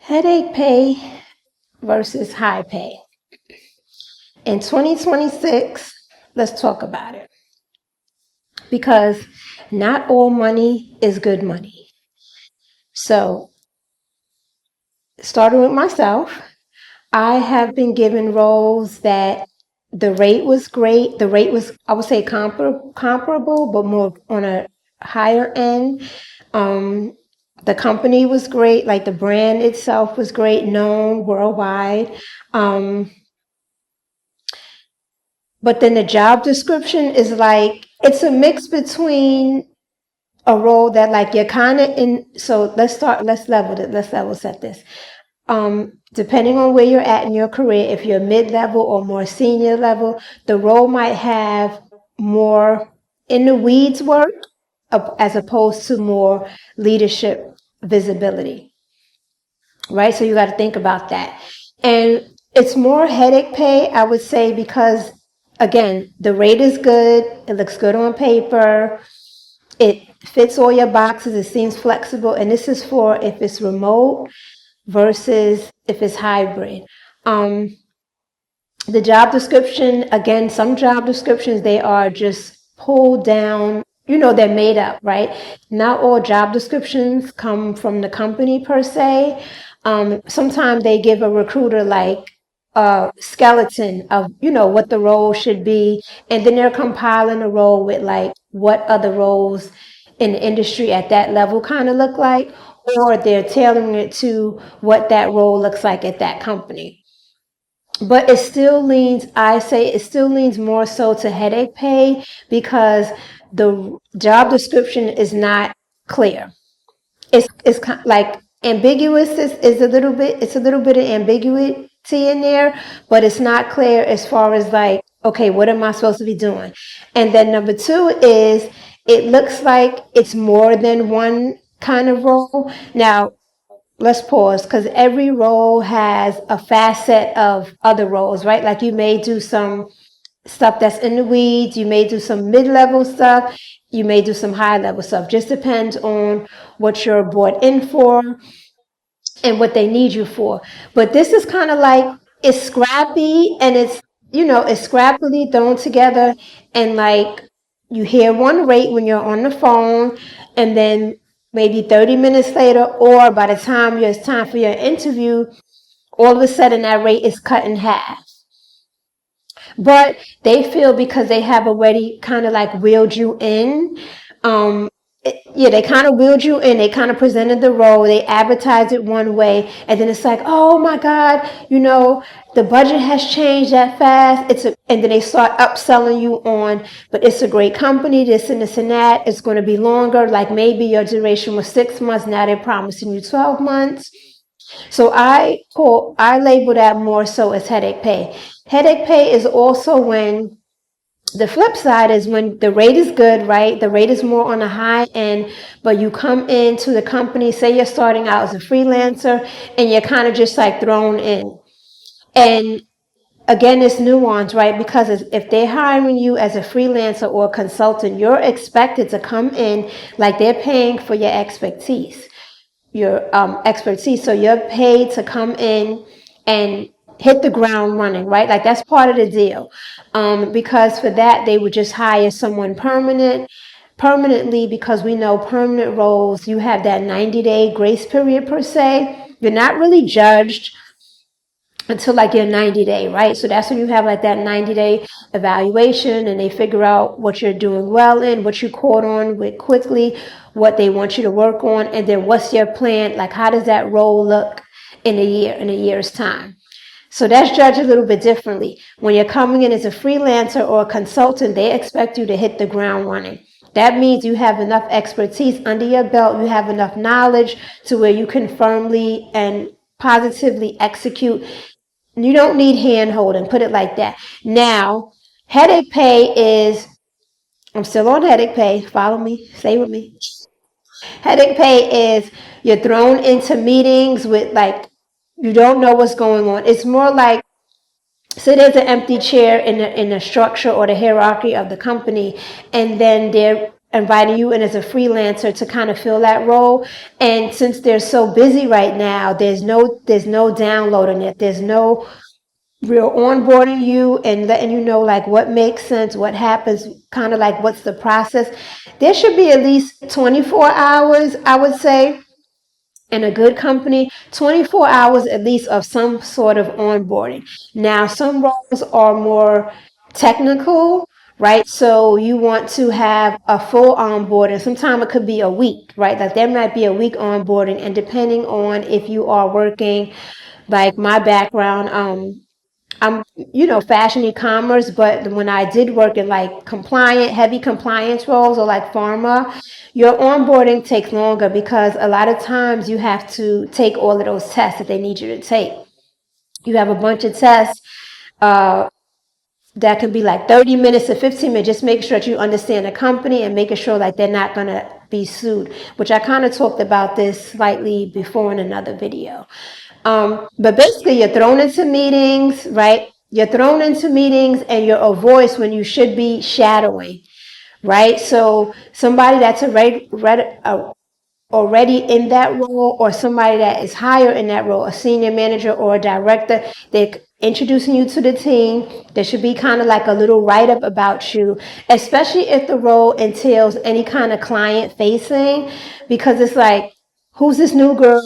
Headache pay versus high pay. In 2026, let's talk about it because not all money is good money. So, starting with myself, I have been given roles that the rate was great. The rate was, I would say, comparable, but more on a higher end. Um, the company was great, like the brand itself was great, known worldwide. Um, But then the job description is like, it's a mix between a role that like you're kind of in. So let's level set this. Depending on where you're at in your career, if you're mid-level or more senior level, the role might have more in the weeds work as opposed to more leadership visibility, right? So you got to think about that. And it's more headache pay, I would say, because again, the rate is good, it looks good on paper, it fits all your boxes, it seems flexible, and this is for if it's remote versus if it's hybrid. The job description, again, some job descriptions, they are just pulled down, they're made up, right? Not all job descriptions come from the company per se. Sometimes they give a recruiter like a skeleton of, what the role should be. And then they're compiling a role with like what other roles in the industry at that level kind of look like, or they're tailoring it to what that role looks like at that company. But it still leans more so to headache pay because the job description is not clear. It's kind of like ambiguous is it's a little bit of ambiguity in there, but it's not clear as far as like, okay, what am I supposed to be doing? And then number two is it looks like it's more than one kind of role. Now, let's pause because every role has a facet of other roles, right? Like you may do some stuff that's in the weeds, you may do some mid-level stuff, you may do some high-level stuff. Just depends on what you're brought in for and what they need you for. But this is kind of like it's scrappy and it's scrappily thrown together, and like you hear one rate when you're on the phone, and then maybe 30 minutes later, or by the time it's time for your interview, all of a sudden that rate is cut in half. But they feel because they have already kind of like wheeled you in, yeah, they kind of wheeled you in. They kind of presented the role. They advertised it one way, and then it's like, oh my God, the budget has changed that fast. And then they start upselling you on, but it's a great company, this and this and that. It's going to be longer. Like maybe your duration was 6 months. Now they're promising you 12 months. So I label that more so as headache pay. Headache pay is also when the flip side is when the rate is good, right? The rate is more on the high end, but you come into the company, say you're starting out as a freelancer, and you're kind of just like thrown in. And again, it's nuance, right? Because if they're hiring you as a freelancer or a consultant, you're expected to come in like they're paying for your expertise. So you're paid to come in and hit the ground running, right? Like that's part of the deal. Because for that, they would just hire someone permanently, because we know permanent roles, you have that 90-day grace period per se. You're not really judged until like your 90-day, right? So that's when you have like that 90-day evaluation, and they figure out what you're doing well in, what you caught on with quickly, what they want you to work on, and then what's your plan? Like how does that role look in a year's time? So that's judged a little bit differently. When you're coming in as a freelancer or a consultant, they expect you to hit the ground running. That means you have enough expertise under your belt, you have enough knowledge to where you can firmly and positively execute. You don't need hand holding, put it like that. Now, headache pay is, I'm still on headache pay. Follow me, stay with me. Headache pay is you're thrown into meetings with like, you don't know what's going on. It's more like, so there's an empty chair in the structure or the hierarchy of the company, and then inviting you in as a freelancer to kind of fill that role. And since they're so busy right now, there's no downloading it. There's no real onboarding you and letting you know like what makes sense, what happens, kind of like what's the process. There should be at least 24 hours, I would say, in a good company, 24 hours at least of some sort of onboarding. Now, some roles are more technical, right? So you want to have a full onboarding. Sometimes it could be a week, right? Like there might be a week onboarding, and depending on if you are working, like my background, I'm, fashion e-commerce, but when I did work in like heavy compliance roles or like pharma, your onboarding takes longer because a lot of times you have to take all of those tests that they need you to take. You have a bunch of tests that can be like 30 minutes to 15 minutes. Just make sure that you understand the company and making sure like they're not going to be sued, which I kind of talked about this slightly before in another video. But basically, you're thrown into meetings, right? You're thrown into meetings and you're a voice when you should be shadowing, right? So somebody that's already in that role, or somebody that is higher in that role, a senior manager or a director, they're introducing you to the team. There should be kind of like a little write-up about you, especially if the role entails any kind of client facing, because it's like, who's this new girl?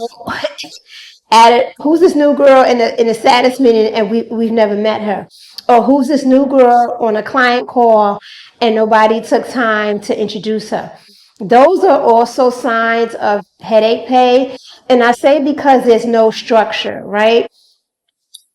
Who's this new girl in a status meeting and we've never met her? Or who's this new girl on a client call and nobody took time to introduce her? Those are also signs of headache pay. And I say because there's no structure, right?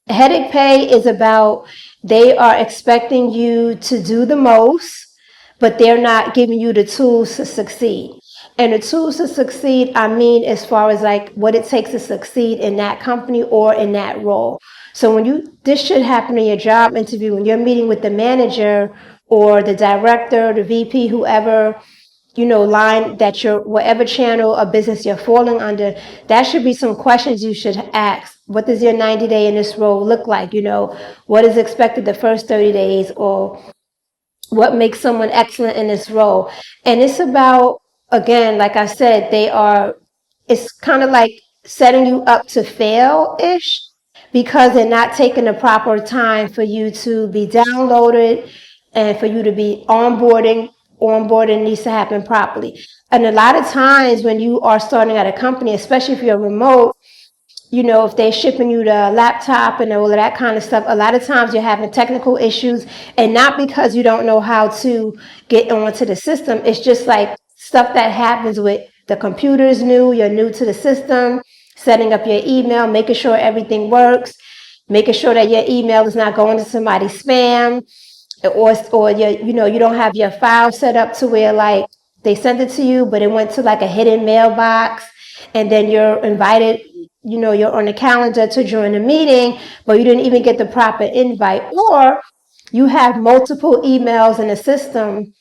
Headache pay is about they are expecting you to do the most, but they're not giving you the tools to succeed. And the tools to succeed, I mean, as far as like what it takes to succeed in that company or in that role. So this should happen in your job interview when you're meeting with the manager or the director, the VP, whoever, line that whatever channel of business you're falling under, that should be some questions you should ask. What does your 90-day in this role look like? What is expected the first 30 days, or what makes someone excellent in this role? And it's about, again, like I said, it's kind of like setting you up to fail-ish because they're not taking the proper time for you to be downloaded and for you to be onboarding. Onboarding needs to happen properly. And a lot of times when you are starting at a company, especially if you're remote, if they're shipping you the laptop and all of that kind of stuff, a lot of times you're having technical issues, and not because you don't know how to get onto the system. It's just like stuff that happens with the computer is new, you're new to the system, setting up your email, making sure everything works, making sure that your email is not going to somebody's spam, or you don't have your file set up to where like they sent it to you, but it went to like a hidden mailbox, and then you're invited, you're on the calendar to join the meeting, but you didn't even get the proper invite, or you have multiple emails in the system.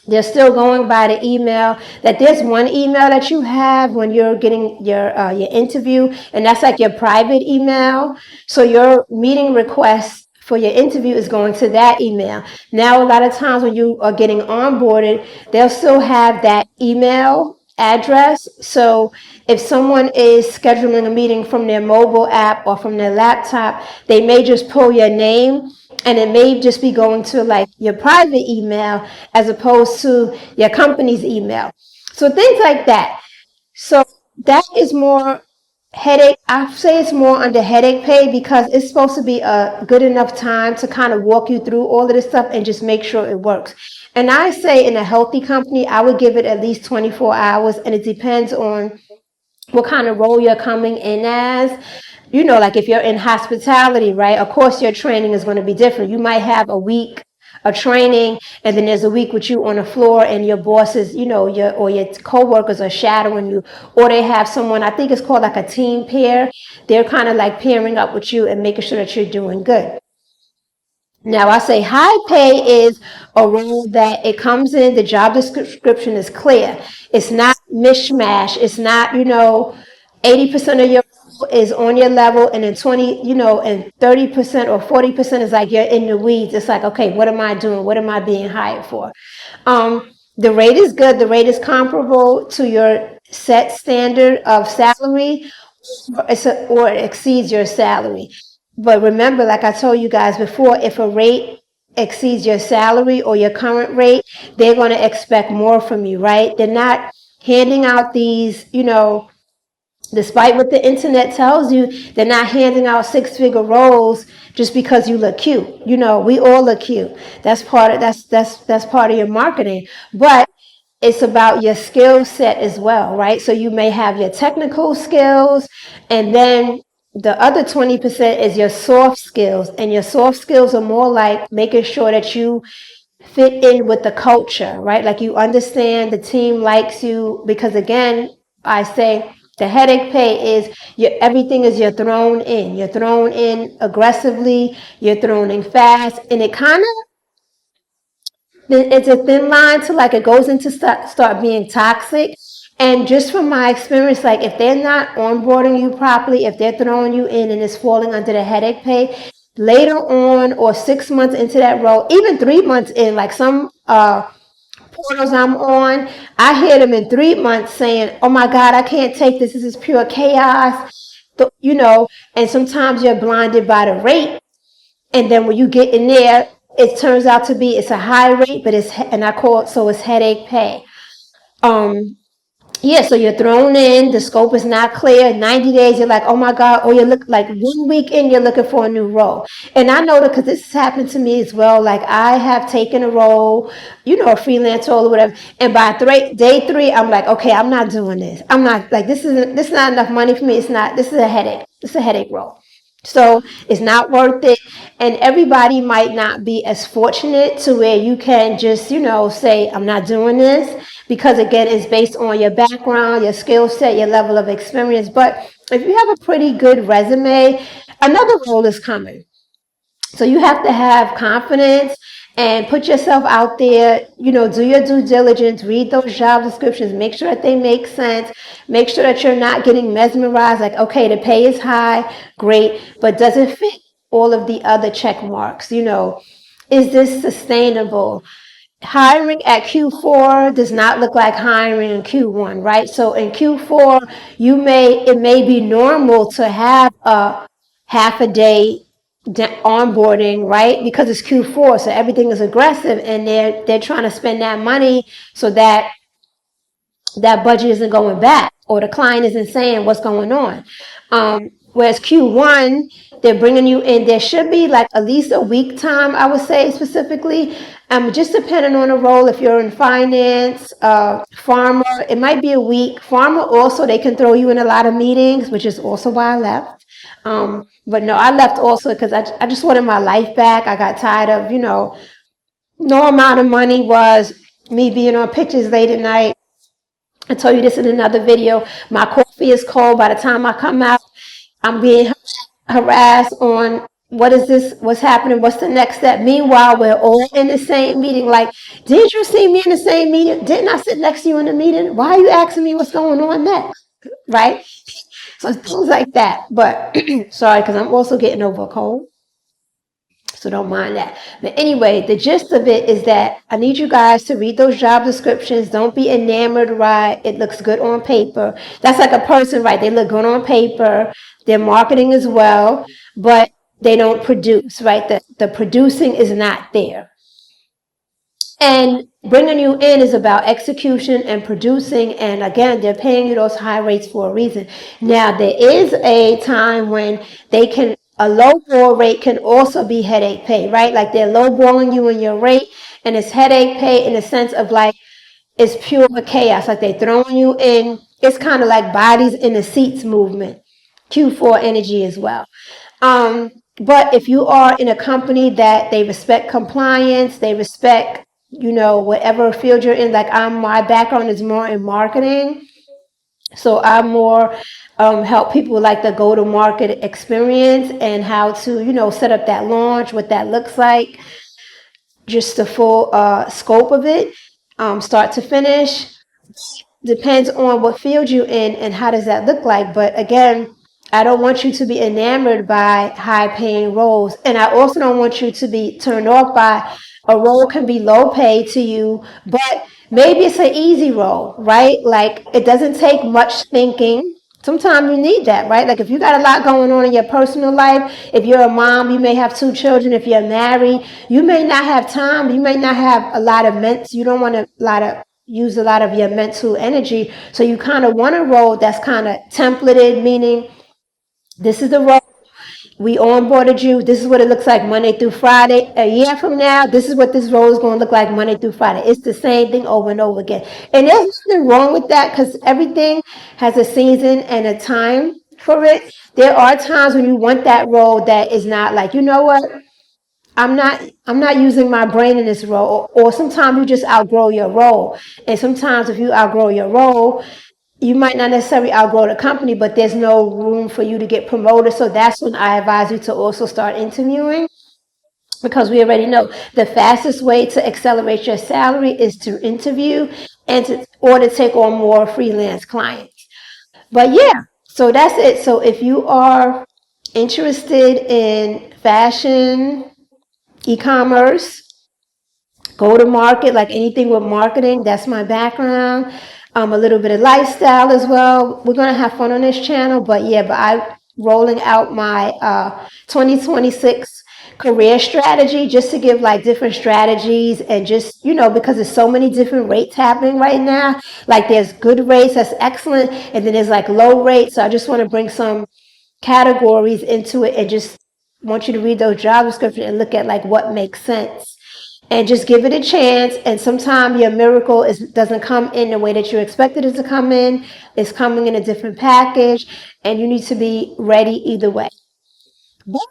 They're still going by the email, that there's one email that you have when you're getting your interview, and that's like your private email. So your meeting request for your interview is going to that email. Now, a lot of times when you are getting onboarded, they'll still have that email address. So if someone is scheduling a meeting from their mobile app or from their laptop, they may just pull your name, and it may just be going to like your private email as opposed to your company's email. So things like that. So that is more headache. I say it's more under headache pay because it's supposed to be a good enough time to kind of walk you through all of this stuff and just make sure it works. And I say in a healthy company, I would give it at least 24 hours, and it depends on what kind of role you're coming in as. Like if you're in hospitality, right? Of course, your training is going to be different. You might have a week of training, and then there's a week with you on the floor, and your bosses, your coworkers are shadowing you, or they have someone, I think it's called like a team pair. They're kind of like pairing up with you and making sure that you're doing good. Now, I say high pay is a role that it comes in, the job description is clear. It's not mishmash. It's not, 80% of your role is on your level, and then 20, and 30% or 40% is like you're in the weeds. It's like, okay, what am I doing? What am I being hired for? The rate is good. The rate is comparable to your set standard of salary, or it exceeds your salary. But remember, like I told you guys before, if a rate exceeds your salary or your current rate, they're going to expect more from you, right? They're not handing out these, despite what the internet tells you, they're not handing out six-figure roles just because you look cute. We all look cute. That's part of your marketing. But it's about your skill set as well, right? So you may have your technical skills, and then the other 20% is your soft skills. And your soft skills are more like making sure that you fit in with the culture, right? Like you understand the team likes you, because again, I say the headache pay is everything is you're thrown in. You're thrown in aggressively, you're thrown in fast, and it's a thin line to like it goes into start being toxic. And just from my experience, like if they're not onboarding you properly, if they're throwing you in and it's falling under the headache pay, later on or 6 months into that role, even 3 months in, like some portals I'm on, I hear them in 3 months saying, "Oh my God, I can't take this. This is pure chaos." And sometimes you're blinded by the rate, and then when you get in there, it turns out to be it's a high rate, but and I call it, so it's headache pay. Yeah, so you're thrown in, the scope is not clear. 90 days, you're like, oh my God, or you look like 1 week in, you're looking for a new role. And I know that because this has happened to me as well. Like I have taken a role, a freelance role or whatever. And by day three, I'm like, okay, I'm not doing this. I'm not like, this is not enough money for me. This is a headache. It's a headache role. So it's not worth it. And everybody might not be as fortunate to where you can just, say, I'm not doing this. Because again, it's based on your background, your skill set, your level of experience. But if you have a pretty good resume, another role is coming. So you have to have confidence and put yourself out there, do your due diligence, read those job descriptions, make sure that they make sense, make sure that you're not getting mesmerized, like, okay, the pay is high, great, but does it fit all of the other check marks? Is this sustainable? Hiring at Q4 does not look like hiring in Q1, right? So in Q4, it may be normal to have a half a day onboarding, right? Because it's Q4, so everything is aggressive, and they're trying to spend that money so that that budget isn't going back, or the client isn't saying what's going on. Whereas Q1, they're bringing you in. There should be like at least a week time, I would say specifically. Just depending on the role. If you're in finance, pharma, it might be a week. Pharma also, they can throw you in a lot of meetings, which is also why I left. But no, I left also because I just wanted my life back. I got tired of, no amount of money was me being on pictures late at night. I told you this in another video. My coffee is cold. By the time I come out, I'm being harassed on what is this, what's happening, what's the next step. Meanwhile, we're all in the same meeting. Like, did you see me in the same meeting? Didn't I sit next to you in the meeting? Why are you asking me what's going on next? Right? So things like that. But sorry, because I'm also getting over a cold. So don't mind that. But anyway, the gist of it is that I need you guys to read those job descriptions. Don't be enamored, right? It looks good on paper. That's like a person, right? They look good on paper. They're marketing as well, but they don't produce, right? The producing is not there. And bringing you in is about execution and producing. And again, they're paying you those high rates for a reason. Now, there is a time when a low ball rate can also be headache pay, right? Like they're low balling you in your rate, and it's headache pay in the sense of like, it's pure chaos. Like they're throwing you in. It's kind of like bodies in the seats movement. Q4 energy as well. But if you are in a company that they respect compliance, they respect, whatever field you're in, like my background is more in marketing. So I'm more help people like the go-to-market experience and how to, set up that launch, what that looks like, just the full scope of it, start to finish. Depends on what field you're in and how does that look like. But again, I don't want you to be enamored by high paying roles. And I also don't want you to be turned off by a role can be low paid to you, but maybe it's an easy role, right? Like it doesn't take much thinking. Sometimes you need that, right? Like if you got a lot going on in your personal life, if you're a mom, you may have two children. If you're married, you may not have time. You may not have a lot of you don't want to use a lot of your mental energy. So you kind of want a role that's kind of templated, meaning this is the role we onboarded you. This is what it looks like Monday through Friday. A year from now, this is what this role is going to look like Monday through Friday. It's the same thing over and over again. And there's nothing wrong with that because everything has a season and a time for it. There are times when you want that role that is not like, you know what? I'm not using my brain in this role. Or sometimes you just outgrow your role. And sometimes if you outgrow your role, you might not necessarily outgrow the company, but there's no room for you to get promoted. So that's when I advise you to also start interviewing, because we already know the fastest way to accelerate your salary is to interview or to take on more freelance clients. But yeah, so that's it. So if you are interested in fashion, e-commerce, go to market, like anything with marketing. That's my background. A little bit of lifestyle as well. We're gonna have fun on this channel, but yeah, but I rolling out my 2026 career strategy just to give like different strategies and just, because there's so many different rates happening right now. Like there's good rates, that's excellent, and then there's like low rates. So I just want to bring some categories into it and just want you to read those job descriptions and look at like what makes sense and just give it a chance. And sometimes your miracle doesn't come in the way that you expected it to come in. It's coming in a different package, and you need to be ready either way. But